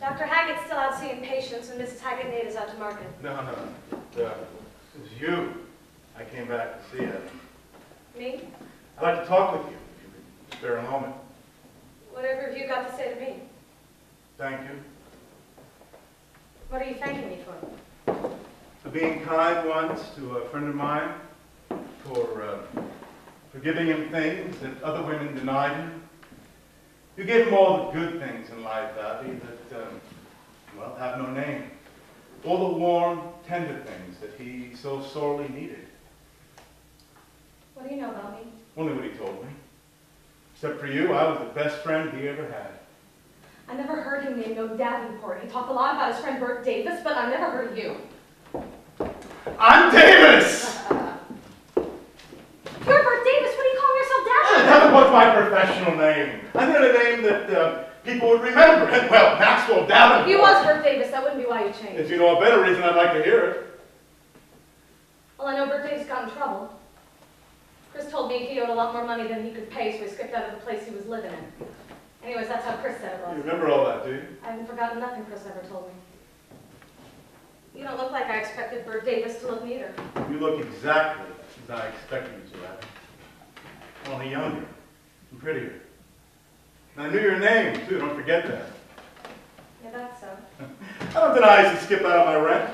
Dr. Haggett's still out seeing patients, and Mrs. Haggett and Ada's out to market. No. It was you. I came back to see you. Me? I'd like to talk with you, if you could spare a moment. Whatever have you got to say to me? Thank you. What are you thanking me for? For being kind once to a friend of mine, for giving him things that other women denied him. You gave him all the good things in life, Abby, that, well, have no name. All the warm, tender things that he so sorely needed. What do you know about me? Only what he told me. Except for you, I was the best friend he ever had. I never heard him name no Davenport. He talked a lot about his friend Bert Davis, but I never heard of you. I'm Davis! You're Bert Davis. What are you calling yourself Davenport? Davenport's my professional name. I needed a name that people would remember. And, well, Maxwell Davenport. If you was Bert Davis, that wouldn't be why you changed. If you know a better reason, I'd like to hear it. Well, I know Bert Davis got in trouble. Chris told me he owed a lot more money than he could pay, so he skipped out of the place he was living in. Anyways, that's how Chris said it was. You remember all that, do you? I haven't forgotten nothing Chris ever told me. You don't look like I expected Bert Davis to look neither. You look exactly as I expected you to, Abby. Only younger and prettier. And I knew your name, too. Don't forget that. Yeah, that's so. I don't deny I used to skip out on my rent.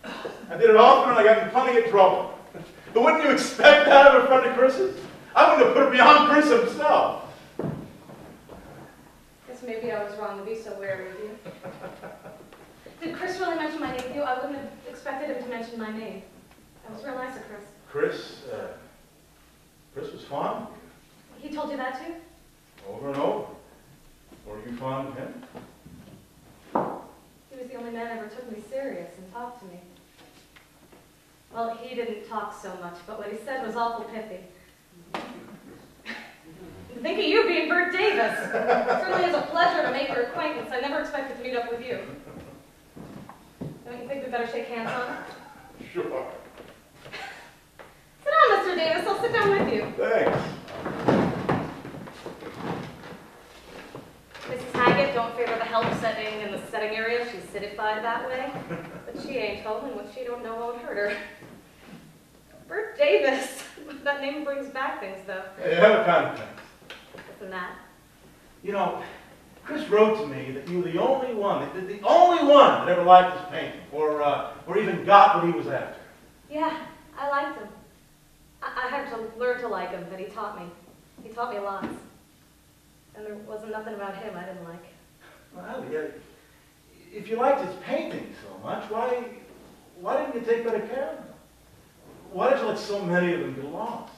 I did it often and I got in plenty of trouble. But wouldn't you expect that of a friend of Chris's? I wouldn't have put it beyond Chris himself. Guess maybe I was wrong to be so wary of you. Did Chris really mention my name to you? I wouldn't have expected him to mention my name. That was real nice of Chris. Chris was fond of you. He told you that too? Over and over. Were you fond of him? He was the only man who ever took me serious and talked to me. Well, he didn't talk so much, but what he said was awful pithy. Think of you being Bert Davis. It certainly is a pleasure to make your acquaintance. I never expected to meet up with you. Don't you think we better shake hands on it? Sure. Sit down, Mr. Davis. I'll sit down with you. Thanks. Mrs. Haggett don't favor the help setting in the setting area. She's citified that way. But she ain't home, and what she don't know won't hurt her. Bert Davis. That name brings back things, though. Yeah, what kind of things? Isn't that? You know, Chris wrote to me that you were the only one that ever liked his painting, or even got what he was after. Yeah, I liked him. I had to learn to like him, but he taught me. He taught me lots. And there wasn't nothing about him I didn't like. Well, yeah, if you liked his painting so much, why didn't you take better care of them? Why did you let so many of them get lost?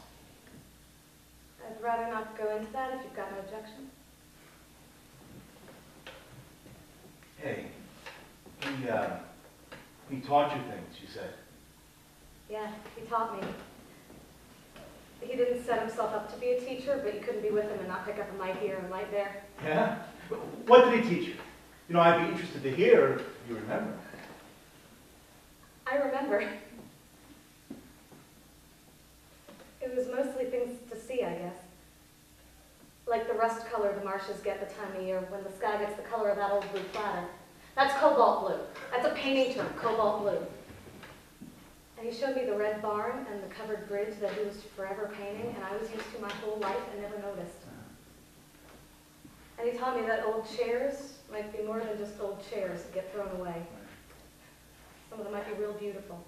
I'd rather not go into that if you've got no objection. Hey, he taught you things, you said. Yeah, he taught me. He didn't set himself up to be a teacher, but you couldn't be with him and not pick up a mite here and mite there. Yeah? What did he teach you? You know, I'd be interested to hear if you remember. I remember. It was mostly things to see, I guess. Like the rust color the marshes get the time of year when the sky gets the color of that old blue platter. That's cobalt blue. That's a painting term, cobalt blue. And he showed me the red barn and the covered bridge that he was forever painting, and I was used to my whole life and never noticed. And he taught me that old chairs might be more than just old chairs that get thrown away. Some of them might be real beautiful.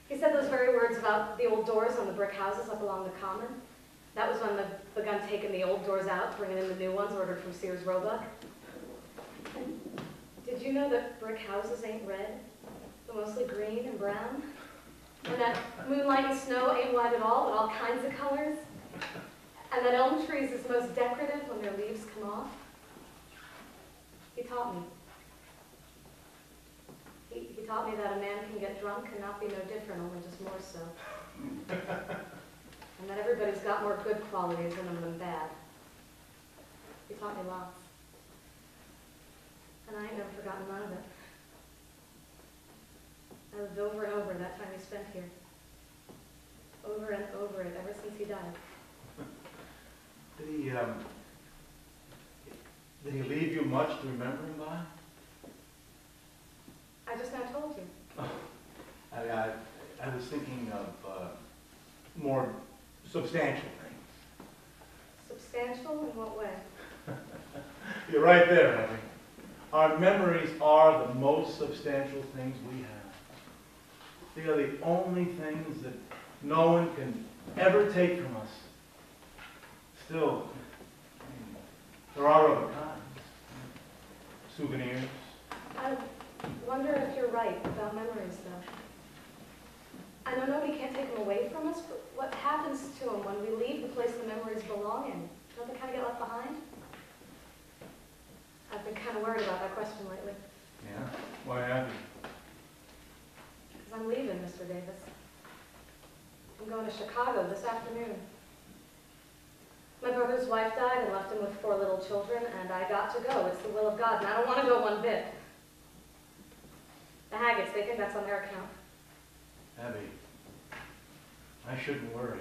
He said those very words about the old doors on the brick houses up along the common. That was when they begun taking the old doors out, bringing in the new ones ordered from Sears Roebuck. And did you know that brick houses ain't red? They're mostly green and brown? And that moonlight and snow ain't white at all, but all kinds of colors? And that elm trees is most decorative when their leaves come off? He taught me. He taught me that a man can get drunk and not be no different, only just more so. And that everybody's got more good qualities in them than bad. He taught me lots. And I ain't never forgotten none of it. I lived over and over that time he spent here. Over and over it, ever since he died. Did he leave you much to remember him by? I was thinking of more substantial things. Substantial in what way? You're right there, Abby. Our memories are the most substantial things we have. They are the only things that no one can ever take from us. Still, there are other kinds. Souvenirs. I wonder if you're right about memories, though. I know nobody can't take them away from us, but what happens to them when we leave the place the memories belong in? Don't they kind of get left behind? I've been kind of worried about that question lately. Yeah? Why have you? Because I'm leaving, Mr. Davis. I'm going to Chicago this afternoon. My brother's wife died and left him with 4 little children, and I got to go. It's the will of God, and I don't want to go one bit. The Haggets, they think that's on their account. Abby, I shouldn't worry.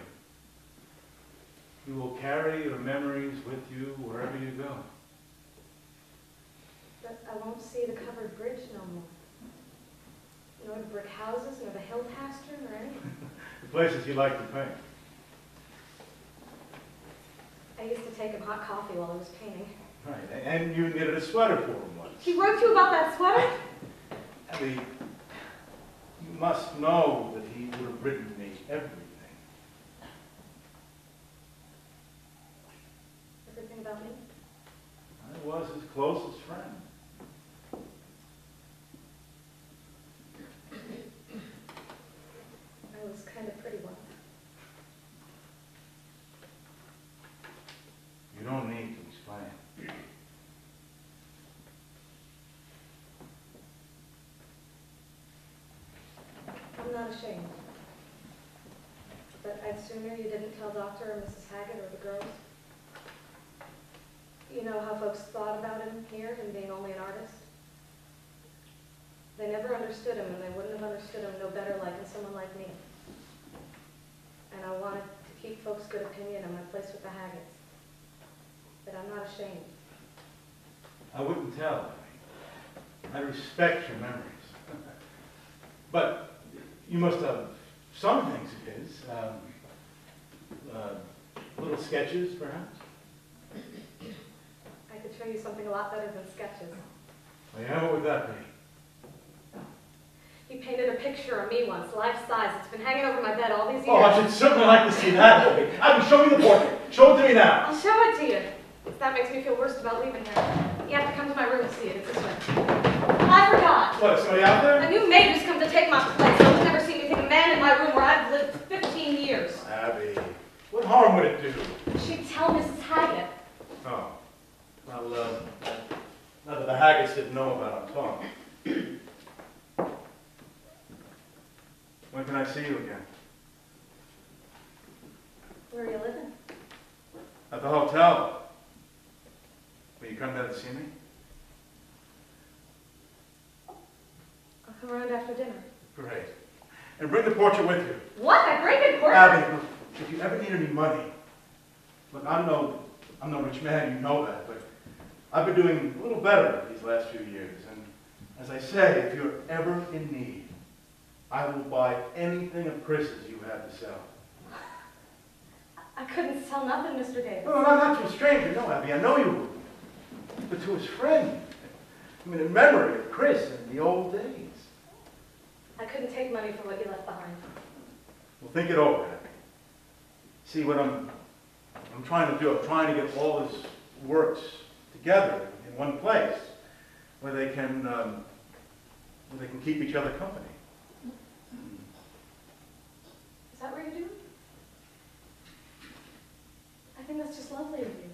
You will carry your memories with you wherever you go. But I won't see the covered bridge no more. Nor the brick houses, nor the hill pasture, nor anything. The places you like to paint. I used to take him hot coffee while he was painting. Right, and you knitted a sweater for him once. He wrote you about that sweater? Abby, you must know that he would have written me everything. Everything about me? I was his closest friend. I was kind of pretty once. You don't need to explain. I'm not ashamed. But I'd sooner you didn't tell Dr. or Mrs. Haggett or the girls. You know how folks thought about him here, him being only an artist? They never understood him, and they wouldn't have understood him no better like in someone like me. And I wanted to keep folks' good opinion of my place with the Haggets. But I'm not ashamed. I wouldn't tell. I respect your memories. But you must have some things of his. Little sketches, perhaps? I could show you something a lot better than sketches. Oh, yeah, what would that be? He painted a picture of me once, life-size. It's been hanging over my bed all these years. Oh, I should certainly like to see that. Abby, show me the portrait. Show it to me now. I'll show it to you. If that makes me feel worse about leaving here. You have to come to my room to see it. It's this way. I forgot. What, is somebody out there? A new maid has come to take my place. I would never see anything a man in my room where I've lived 15 years. Abby, what harm would it do? She'd tell Mrs. Haggett. Oh, well, now that the Haggets didn't know about our talk. When can I see you again? Where are you living? At the hotel. Will you come down to see me? I'll come around after dinner. Great. And bring the portrait with you. What? I bring it for you? Abby, if you ever need any money, look, I'm no rich man, you know that, but I've been doing a little better these last few years. And as I say, if you're ever in need, I will buy anything of Chris's you have to sell. I couldn't sell nothing, Mr. Davis. No, not to a stranger, no, Abby, I know you would. But to his friend. I mean, in memory of Chris in the old days. I couldn't take money for what you left behind. Well, think it over, Abby. See, what I'm trying to do, I'm trying to get all his works together in one place where they can keep each other company. Is that what you're doing? I think that's just lovely of you.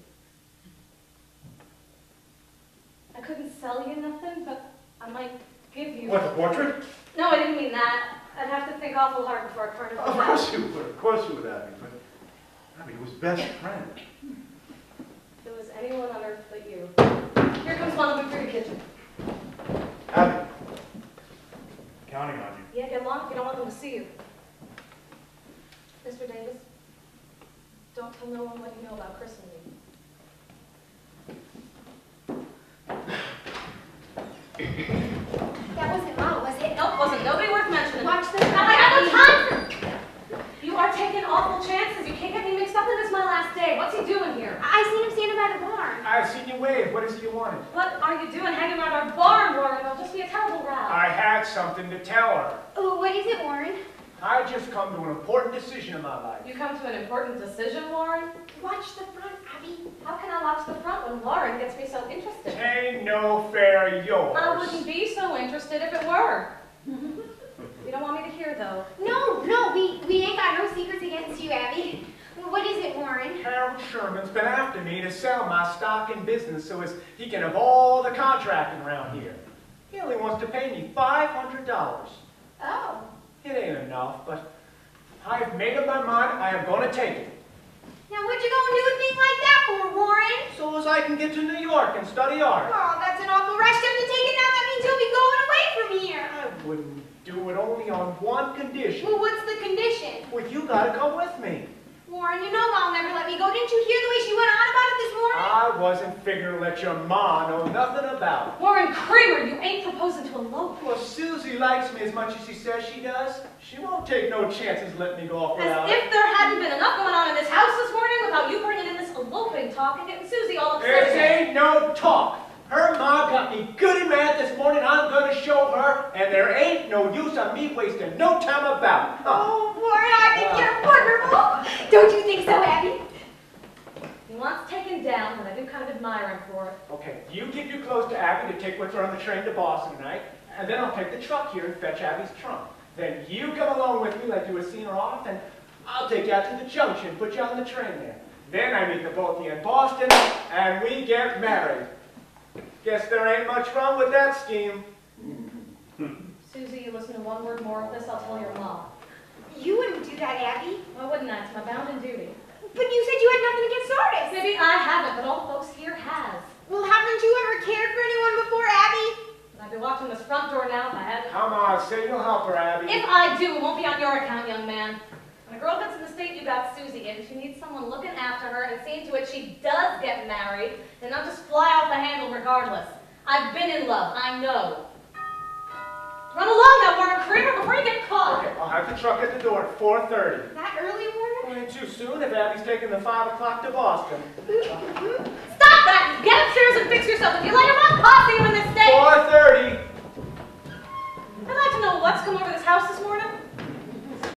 I couldn't sell you nothing, but I might give you... What, the portrait? No, I didn't mean that. I'd have to think awful hard before I turned it Of course you would, Abby. But Abby was best friend. If it was anyone on earth but you. Here comes Mama through the kitchen. Abby, counting on you. Yeah, get along if you don't want them to see you. Mr. Davis, don't tell no one what you know about Chris and me. That wasn't Mama, was it? Nope, wasn't. Nobody worth mentioning. Watch this. I seen you wave. What is it you wanted? What are you doing hanging around our barn, Warren? It'll just be a terrible row. I had something to tell her. Oh, what is it, Warren? I just come to an important decision in my life. You come to an important decision, Warren? Watch the front, Abby. How can I watch the front when Warren gets me so interested? Ain't no fair yours. I wouldn't be so interested if it were. You don't want me to hear, though. No, we ain't got no secrets against you, Abby. What is it, Warren? Harold Sherman's been after me to sell my stock in business so as he can have all the contracting around here. He only wants to pay me $500. Oh. It ain't enough, but I've made up my mind I am going to take it. Now, what you gonna do a thing like that for, Warren? So as I can get to New York and study art. Oh, that's an awful rush to take it now. That means you'll be going away from here. I wouldn't do it only on one condition. Well, what's the condition? Well, you gotta come with me. Warren, you know Mom never let me go. Didn't you hear the way she went on about it this morning? I wasn't figuring to let your ma know nothing about it. Warren Kramer, you ain't proposing to elope. Well, Susie likes me as much as she says she does. She won't take no chances letting me go off without As if there hadn't been enough going on in this house this morning without you bringing in this eloping talk and getting Susie all upset. There ain't no talk. Her ma got me good and mad this morning. I'm gonna show her, and there ain't no use of me wasting no time about it. Oh, Warren, I think you're wonderful. Don't you think so, Abby? He wants taken down, and I do kind of admire him for it. Okay, you give your clothes to Abby to take with her on the train to Boston tonight, and then I'll take the truck here and fetch Abby's trunk. Then you come along with me like you were seeing her off, and I'll take you out to the junction, put you on the train there. Then I meet the both of you in Boston, and we get married. Guess there ain't much wrong with that scheme. Susie, you listen to one word more of this, I'll tell your mom. You wouldn't do that, Abby. Why wouldn't I? It's my bounden duty. But you said you had nothing against artists. Maybe I haven't, but all the folks here has. Well, haven't you ever cared for anyone before, Abby? I'd be watching this front door now if I hadn't. Come on, say you'll help her, Abby. If I do, it won't be on your account, young man. When a girl gets in the state you got Susie in, she needs someone looking after her and seeing to it she does get married and not just fly off the handle regardless. I've been in love, I know. Run along now, Warren Kramer, before you get caught. Okay, I'll have the truck at the door at 4:30. That early, Warren? Well, ain't too soon if Abby's taking the 5 o'clock to Boston. Stop that! Get upstairs and fix yourself. If you let him on, I'll see you in this state. 4:30. I'd like to know what's come over this house this morning.